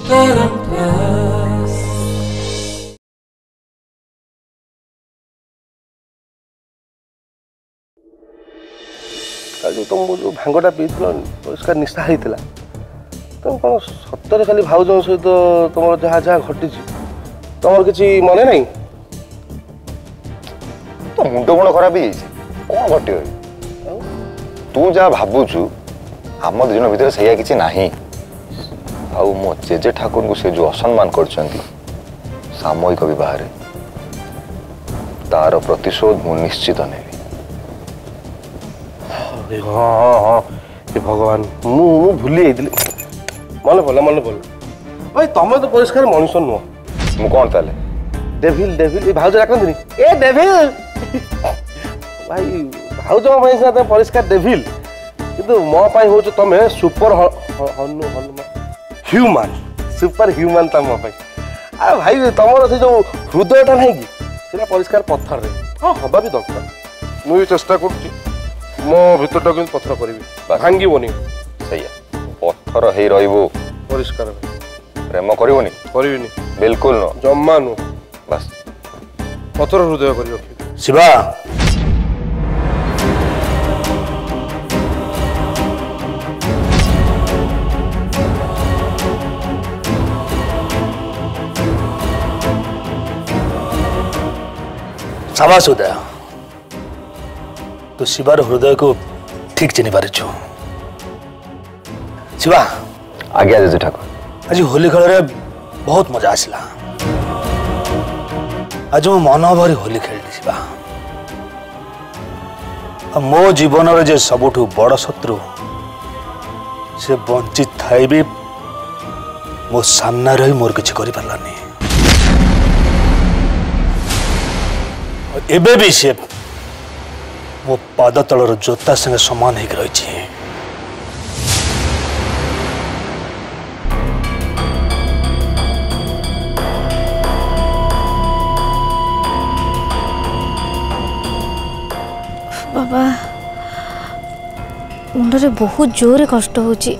जो तुम जो भांगटा पी परिष्कार निशा होता तुम कौन सतरे खाली भाउज सहित तुम जहाँ जहाँ घटी तुम किसी मन ना तो मुंड गुण खराब हो कौन घटी तू जहाँ भावुचु आम दिन भितर से किसी ना आउ मो जेजे ठाकुर को से जो असम्मान कर सामूहिक बह तार प्रतिशोध मु निश्चित नेबी। हाँ हाँ हाँ ये भगवान मु भूली जाइए मन पड़ा भाई तुम तो परिष्कार मनुष्य नुह मु कौन ताले डेविल डेविल भाउज डाकनी ए डेविल भाई भाउज सिना तुम परिष्कार डेविल किंतु मो हो तुम सुपर ह्यूमन सुपर ह्यूमन तुम आ भाई तुम से जो हृदयटा ना कि परिष्कार पत्थर रे हाँ हवा भी दरकार मुझे चेष्टा कर मो भितरटा कि पत्थर करी भांगीबनी सैया पत्थर हे रहिबो परिष्कार प्रेम करिवनी करिवनी बिल्कुल न जम्मा नु बस पत्थर हृदय करी रखी शिवा शाबाश उदय तो शिवार हृदय को ठीक चिन्ह पारिछु शिवा आज्ञा जेजे ठाकुर आज होली खेल रे बहुत मजा आसला आज मो मन भरी होली खेली शिवा मो जीवन रे जे सबुठु बड़ शत्रु से वंचित थाई भी मो सामना रही मोर किछि करि परलानी एबे भी से वो पाद तलर जोता संगे समान हो रही बाबा मुंडे बहुत जोर कष्ट होची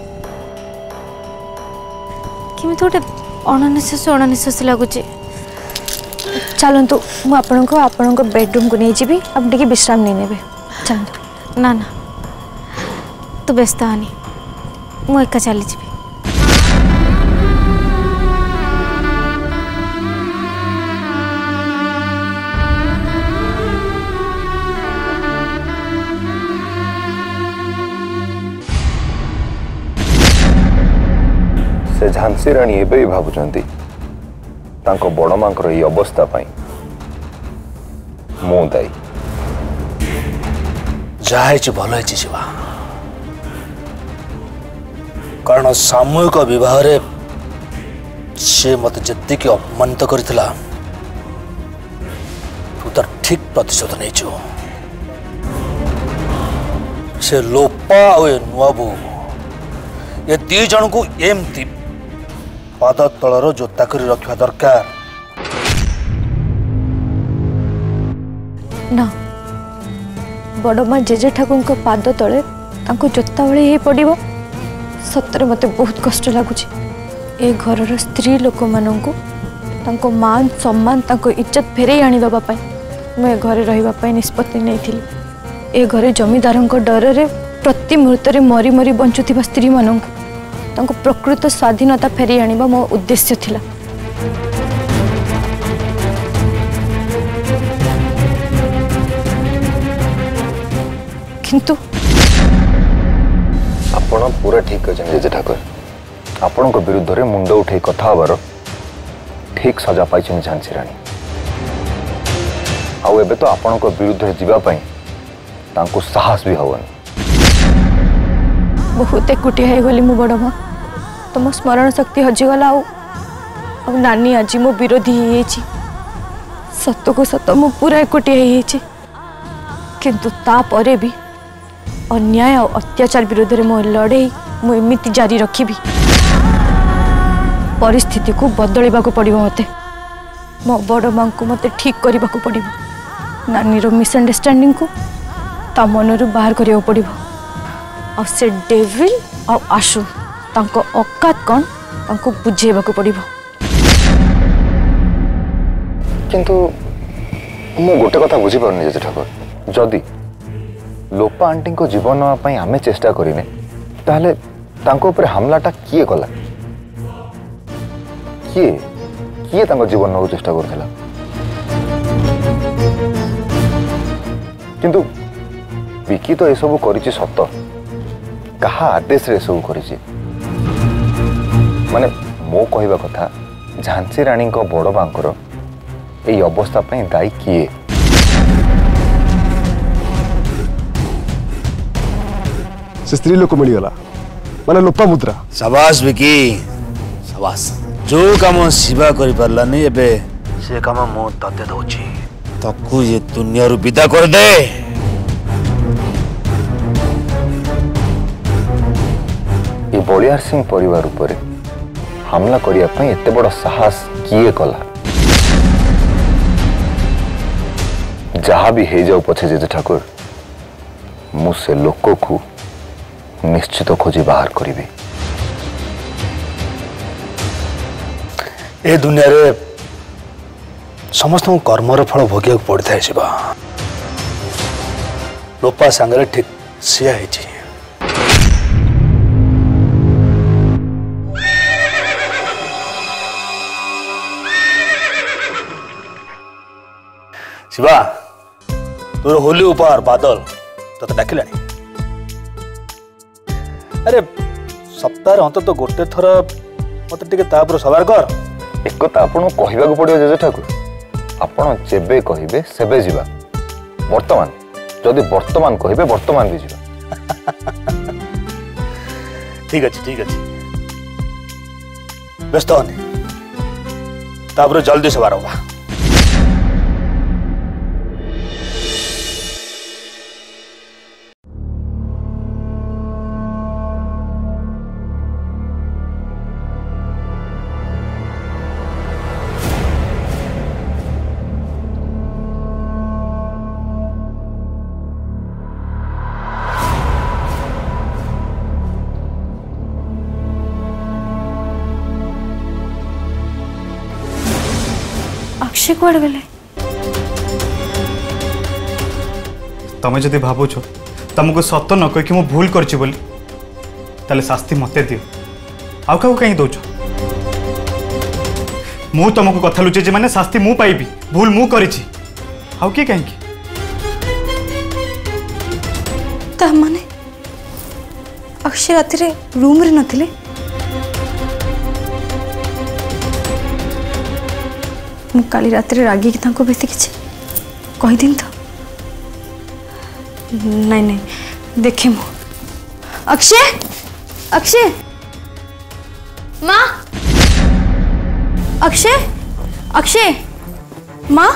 किमित गोटे अणनिश्वास लगुच चलतु मुझे बेडरूम को नहीं जी आप टे विश्राम नहीं ने चलतु ना ना तू व्यस्त हानि मु एका चली जी से झांसी राणी एबे भावुचंती तांको बड़ मांकर ये अवस्था पाई मु दायी जहाँ भल है शिवा कारण सामूहिक विवाह रे से मत जी अपमानित करथिला तू तो ठीक प्रतिशोध नहीं छु से लोपा और नुआ बो ये दी जन को एमती पाद तलर जोता कर रखा दरकार ना बड़ माँ जेजे ठाकुर पाद तले जोता भले ही पड़ो सतरे मत बहुत कष्ट लगुच ए घर स्त्री लोक मानू मान सम्मान इज्जत फेरे आने मुझे घरे रही निष्पत्ति नहीं ए घरे जमीदार डर रे प्रति मुहूर्त मरी मरी बंचुवा स्त्री मानू प्रकृत स्वाधीनता फेरी आनिबा मो उद्देश्य थिला किंतु आपण पूरा ठीक अच्छे जेजे ठाकुर आपण विरुद्ध रे मुंड उठे कथा हबार ठीक सजा पाई झांसी राणी आउ एबे तो आपण विरुद्ध जीवा पाई तांको साहस भी हवनी बहुत एकुटिया हो गली मु बड़ माँ तुम स्मरण शक्ति हजिगला नानी आज मो विरोधी सत को सत मु पूरा एकुटिया किंतु तापरे भी अन्याय और अत्याचार विरोध में मो लड़े मुझे जारी रखी परिस्थिति को बदलवा पड़ो मत मो बड़ माँ को मत ठीक करने को पड़ो नानी मिसअंडरस्टैंडिंग को ता मन बाहर करा पड़ो से डेविल और आशु तांको औकात कौन तांको बुझेबाको पड़िबो। किंतु मु गोटे कथा बुझी पारनी जेजे ठाकुर, जदि लोपा आंटी को जीवन नापी आम चेष्टा करें ताहले तांको ऊपर हमलाटा किए कला, किए किए तांको जीवन नौ चेष्टा करथिला। किंतु विकी तो एसबू करिछि सत, कहा आदेश रे सब करिछि। माने मो कहवा कथा झांसी रानी को बड़ बांकर यही अवस्था पे दायी किए? से स्त्री लोक मिलगला माने लोपामुद्रा। शाबाश विकी शाबाश। जो काम शिवा करि पारलानी एबे से काम मो तते दउची, ताकू ये दुनिया रु विदा कर दे। ये बलियार सिंह परिवार उपरे हमला करिया पई एते बड़ साहस किए कला? जहाँ भी हे जाऊ पछे जेजे ठाकुर, मु से लोक को निश्चित खोजी बाहर करी। ए दुनिया रे समस्त कर्मर फल भोगिया पड़ता है शिवा। लोपा सांगरे ठीक सिया है जी। शिवा तोर होली उपहार बादल तो डाकिला। अरे सप्ताह अंत तो गोटे थर मत तापर सवार कर। एक कथा आपन कहवा पड़ो जेजे ठाकुर, आपण जेबे कहिबे सेबे जीवा। वर्तमान जदि वर्तमान कहिबे वर्तमान भी जीवा। ठीक अच्छे ठीक अच्छे, व्यस्त होनी तापर जल्दी सवार होगा। अक्षय कुआड़ गले? तमें जदि भावुच तुमको सत न कह मु भूल कर शास्ति मत दियो। आउ क्या कहीं दौच? मु तुमको कथा लुचे माने शास्ति मु पाइबी, भूल मु करिछि। आउ किए कहीं माने अक्षय राति रूम रे नथिले? मु काली रात रागी कि तांको बेसी किछि कहीदिन तो? नहीं नहीं देखे मु। अक्षय अक्षय माँ, अक्षय अक्षय माँ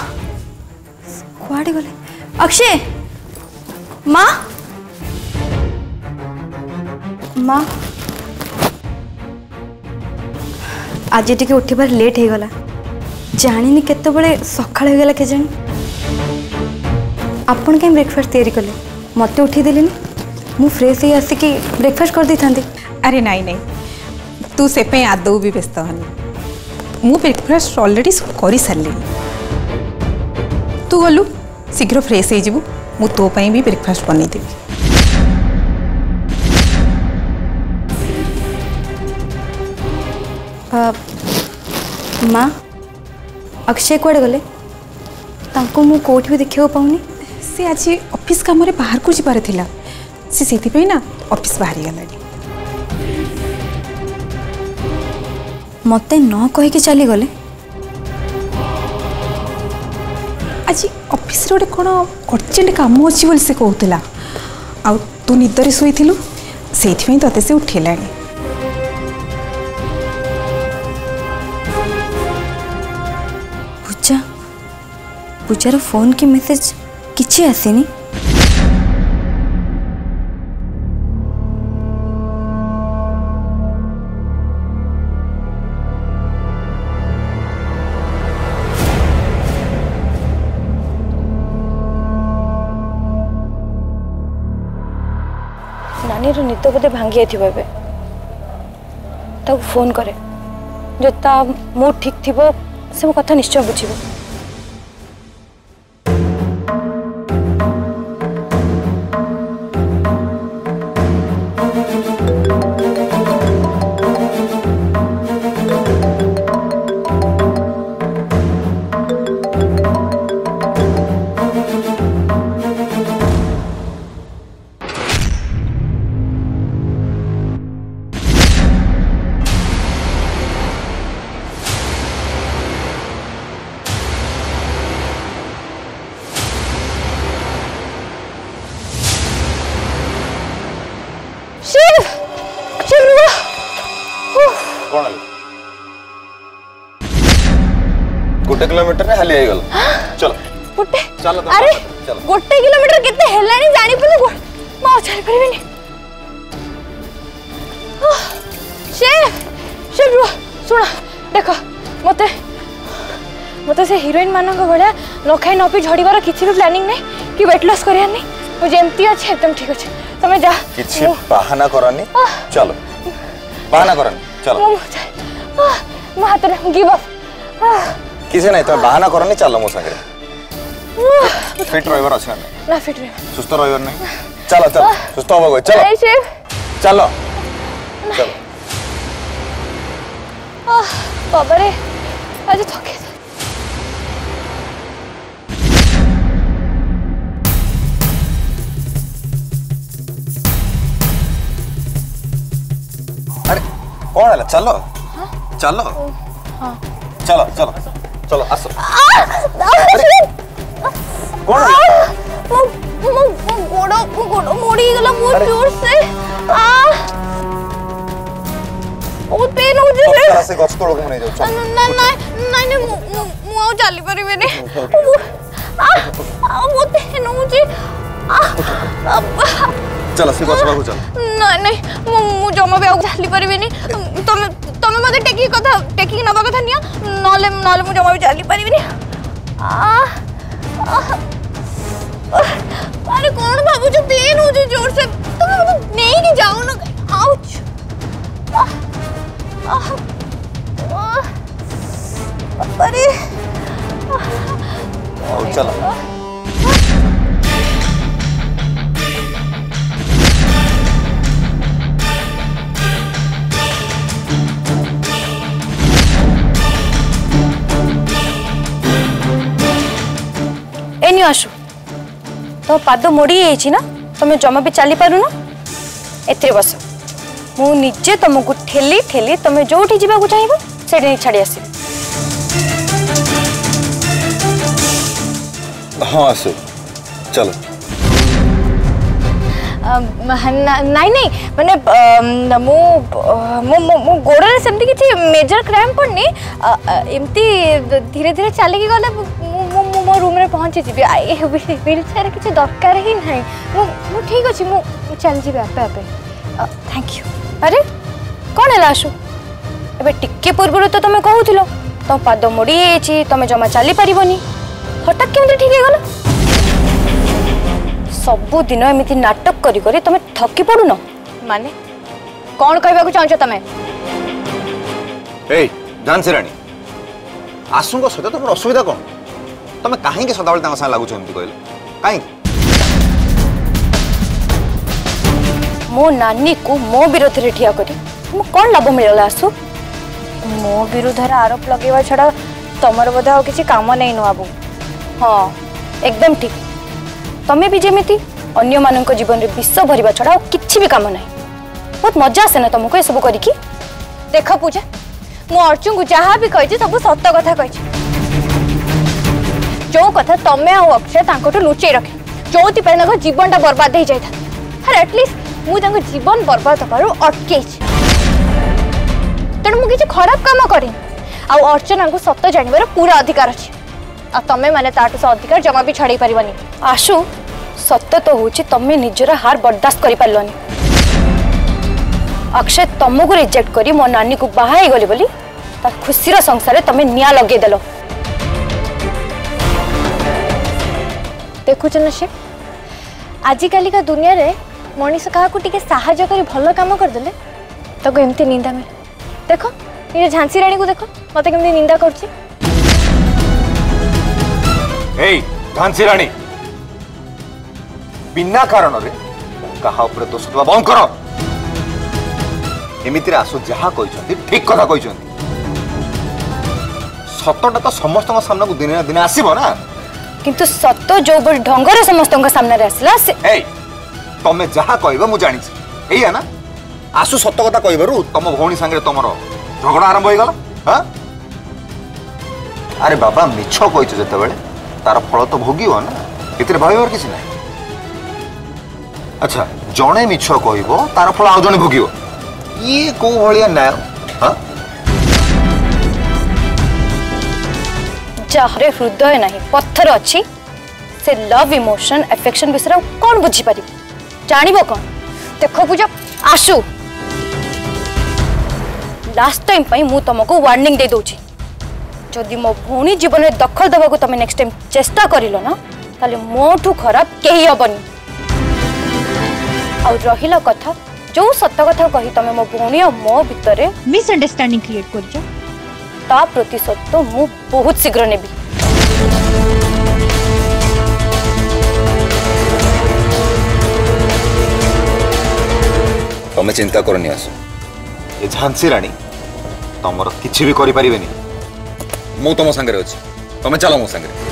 कुआड़े गले? अक्षय माँ माँ आज टिके उठिबार लेट हो गला। जानी केतबले सकाळ हो गला के जानी। आपन कहीं ब्रेकफास्ट तैयारी कले मत उठी देली? मु फ्रेश ही आसिक ब्रेकफास्ट कर दी थांती। अरे नहीं नहीं तू से पे आदौ भी व्यस्त हनी। मु ब्रेकफास्ट ऑलरेडी कर सारे। तू गलु शीघ्र फ्रेश हो जीवु, मु तो पई भी ब्रेकफास्ट बनै देबी। माँ अक्षय कुआड़े गले? तांको मु कोठी भी देखियो पाउनी। से आज ऑफिस काम रे बाहर को जिबार थिला, से सेति पे ना ऑफिस बाहर गलानी। मते न कहि के चली गले? आज ऑफिस रे कोन अर्जेंट काम अछि बोल से कहउतला। आ तू निदरे सोइथिलु, सेति पे तते से उठेलानी। पूजार फोन की मेसेज किछि आसेनी? नानी रो निद बोधे भांगी आइथिबो एबे। ताको फोन करे। जो ता मूड ठीक थिबो से मो कथा निश्चय बुझिबो। गोटे किलोमीटर रे हाली गल चलो गोटे चलो अरे गोटे किलोमीटर केते हेलानी जानि पले मा चल परबेनी शेफ शेफ सुना देखो मते से हीरोइन मानन को बडा लखाई नपी झड़ीबार किछि भी प्लानिंग नै कि वेट लॉस करिया नै मु जेमती अछि एकदम ठीक अछि तमे जा किछि बहाना करनी चलो बहाना करनी चलो मो हाथ रे गिव अप किसी नहीं तो बहाना करनी चलो मो संगे फिट रहिबार अछि ना फिट रह सुस्त रहिबार नहीं चलो चलो सुस्त होबो चलो शेफ चलो चलो बाबा रे आज थके अरे कौन है चलो चलो चलो चलो चलो आसो कौन है गोड़ो मोड़ी गला बहुत जोर से बहुत पेन हो जे तरह से गछ तोड़ के नहीं जाओ चलो नहीं मु आ चली परिबेनी बहुत पेन हो जे चलो से गछ बाबू चलो नहीं मु जमा भी आ चली परिबेनी तमे मते टेकी नबा कथा निया नले मु जमा भी चली परिबेनी अरे कौन बाबू जो पेन हो जे जोर से तुम नहीं कि जाओ ना आउच अरे चलो एनी आशु तो पाद मोड़ी ना तुम जमा भी चली पार ना एथरे बस मु निजे तुमको ठेली ठेली तुम जो जावाक चाहिए से छाड़ी आस हाँ आसो चलो नहीं माने मो गोड़ रे सेमती किछि मेजर क्रैम्प पड़नी एमती धीरे धीरे चलिकी गले मो रूम रे पहुंची जीबी व्हील चेयर किछि दरकार ही नहीं मु ठीक अछि मु चल जीबी आपे आपे थैंक यू अरे कौन है आशु एबे टिके पूर्व तो तुम कहूथिलो तो पाद मोड़ी एछि तुम जमा चली परिबनी हठात केमती ठीक है गला सबु दिन एमती नाटक करी करी तुम थकी पड़ू न माने कौन कहबा को चाहछ तमे ए जानसी रानी आसुंग सहित तुम असुविधा कौन तुम कहीं सदाबले तांग संग लागुछ एमती कहले काई मो नानी को मो विरोध रे ठिया करी मो कौन लाभ मिलला आसु मो विरोध रे आरोप लगेवा छड़ा तमर बोधा हो किछि काम नै न बाबू हां एकदम ठीक तमे भी जेमिति अन्य मानक जीवन रे विष भरिबा छड़ा किछि भी काम नै बहुत मजा आसे ना तुमको ए सब करी की देख पूजा मो अर्जुन को जहाँ भी कहि सब सत्य कथा कहि जो कथा तमे आ अक्षय तांको लुचै रखे जोति पे जीवनटा बर्बाद हो जाता अरे एटलिस्ट मुझे जीवन बर्बाद हबार अटके तेणु मुझे खराब काम करें अर्चना को सत्य जानवर पूरा अधिकार अच्छे तमें मैंने ताठू से अधिकार जमा भी छड़े पारनी आशु सत्य तो हूँ तमें निजर हार बर्दाश्त कर पारलनी अक्षय तुमको रिजेक्ट करी मो नानी को बाहा गली बोली तार खुशीर संसार तमें निया लगेदेल देखुच ना से आजिकाली का दुनिया रे मनीष क्या टिके साहाଯ୍य करी भल काम करदे तो एमती निंदा मिले देख ये झांसी रानी को देखो मत केमती निंदा करछि। झांसी रानी बिना कारण रे कहा ऊपर दोष दबा बंद कर। एमिति आसु जहा कहते ठीक कथा कहते सतटा तो समस्त सामना को दिन दिन आसब ना किंतु सत जो ढंग रे समस्त सामने आसला से तमें जहा कहब मु जानी एया ना आसु सत कथा कहबारु तुम भौणी सांगे तुमर झगड़ा आरंभ हो गला। हाँ अरे बाबा मिछ कहिछ जते तार फल तो भोगिव ना एतिर भयवर किसी ना। अच्छा जड़े मिछ कहब तार फल आउ जड़े भोगिव ये कौ भाया न्याय। हाँ जहाँ हृदय नहीं पत्थर अच्छी से लव इमोशन एफेक्शन विषय कौन बुझी पारि जानिब कौन। देखो पूजा आसु लास्ट टाइम पई मु तुमको वार्निंग दे दोची जदि मो भौणी जीवन में दखल देवाक तुम नेक्स्ट टाइम चेष्टा करिलो ना ताले मोठू खराब केही हबनी। आ रहिला कथा जो सत्य कथा कही तमे मो भौणी और मो भितर मिसअंडरस्टैंडिंग क्रिएट करछ ता प्रतिशोध तो मु बहुत शीघ्र नेबी। तमें चिंता करनी आसु ये झांसी रानी तुमर किछि भी करि परिबेनी मु तुम संगे अछि तमें चलो मो संगे।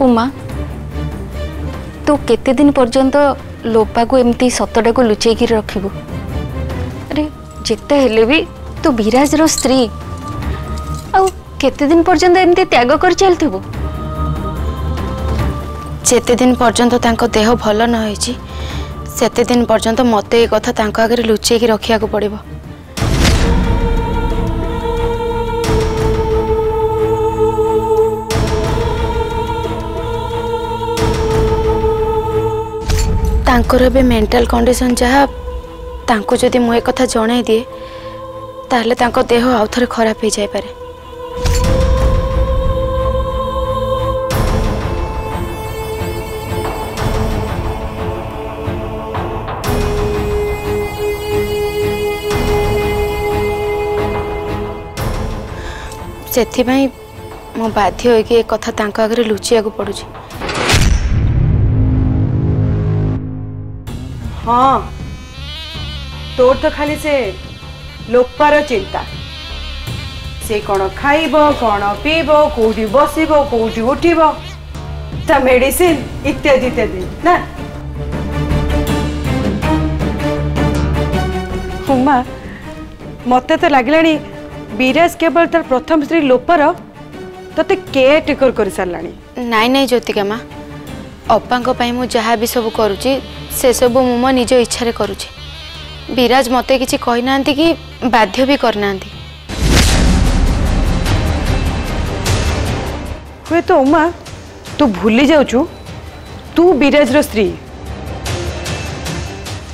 उमा तू केते दिन पर्यंत लोपा को एमती सतटा को लुचेक रखिबू। अरे जिते हेले भी तू विराज रो स्त्री आउ केते दिन पर्यंत एमती त्याग कर चलथिबू। जेते दिन पर्यंत तांको देह भल न होईची सेते दिन पर्यंत मते ए कथा तांको आगे लुचेक रखिया को पड़िबो। तांकर बे मेंटल कंडीशन जहाँ तांको जदि मु एक कथा जणाई दिए ताहले तांको देह आउ थरे खराब हो जाय पारे। सेथिबाई मो बाध्य होई कि एक कथा तांको आगे लुचिया को पड़ुची। हाँ तोर तो खाली से लोपार चिंता से कौन खाइब कौन पीब कौटी बसब कौटी उठब ता मेडिसिन इत्यादि इत्यादि ना। उमा मते तो लगलानी विराज केवल तार प्रथम स्त्री लोपार तते केयर टेकर कर सारलानी। नाई नाई ज्योतिका माँ अपांक पाई मु जहाँ भी सब करुची से सब मु मो निज इच्छा करुची। विराज मते किछि कहि नांती कि बाध्य भी करना। हुए तो उमा तू भूली जाऊचु तू विराज रो स्त्री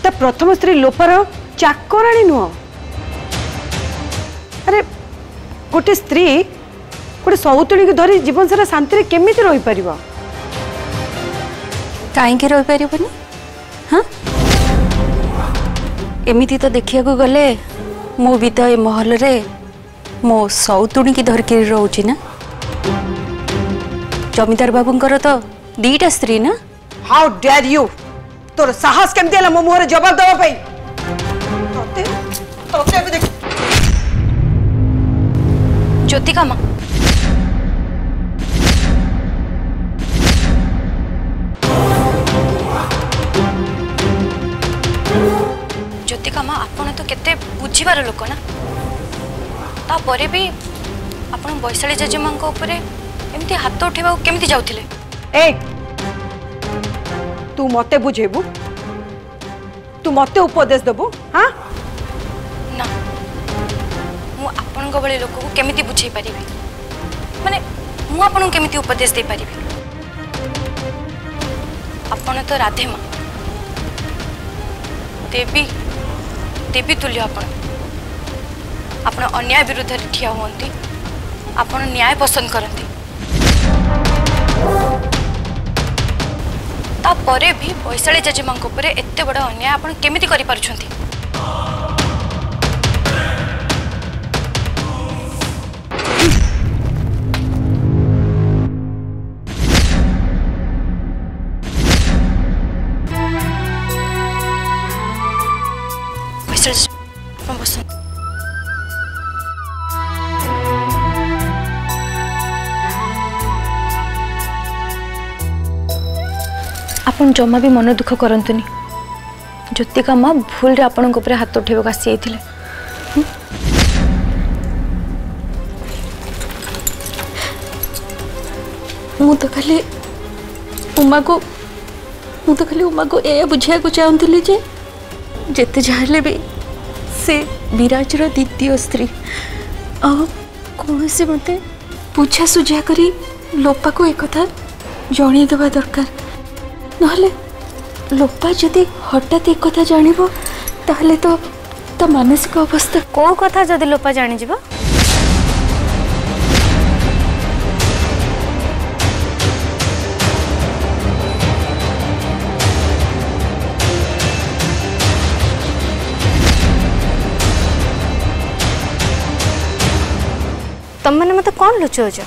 ता प्रथम स्त्री लोपार चाकराणी नुह। अरे गोटे स्त्री गोटे सौतुणी को धरी जीवन सारा शांति केमिति रही परिबा। कहीं रही पारबनी। हाँ एमती तो देखा गले मु भी तो ए महल रे मो सौतुणी की धरकी रोची ना। जमीदार बाबूंकर तो दीटा स्त्री ना। हाउ डेयर यू तोर साहस केमती हला मो मुहरे जवाब दवा पई। तोते तोते भी देख ज्योतिका माँ ज्योतिका माँ बुझिबार लोक ना तापर भी आपण वैशाली जेजेमा ऊपर एमती हाथ उठेबा केमती जाउथिले ए तू मते बुझेबू तू मते उपदेश देबू हाँ ना मु आपण को बळे लोक को केमिति बुझाई परिबी माने मु आपण को केमिति उपदेश दे परिबी आपण तो राधे मां देवी देवी तुल्य आपण अन्याय विरुद्ध रे ठिया होंती आपण न्याय पसंद करती तापरे भी वैशाली जेजेमा ऊपर एते बड़ अन्याय आपण केमिति करि पारुछंती आपण जमा भी मन दुख करंतुनी ज्योतिका माँ भूल रे आपण ऊपर हाथ उठेबक आसी आइथिले मु तो खाली उमा को ए बुझिया को चाहूली जे जेते जाहले भी से विराजर द्वितीय स्त्री आ कौन से मते पूछा सुझा करी लोपा को एक कथा जणी देवा दरकार नहले लोपा जदि हठात एक कथा जानिबो ताहले तो मानसिक अवस्था को कथा जदि लोपा जानि जिवो तम मैंने मत कौन लुचौच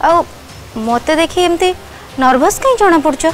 आ मत देखी एमती नर्भस कहीं जना पड़छ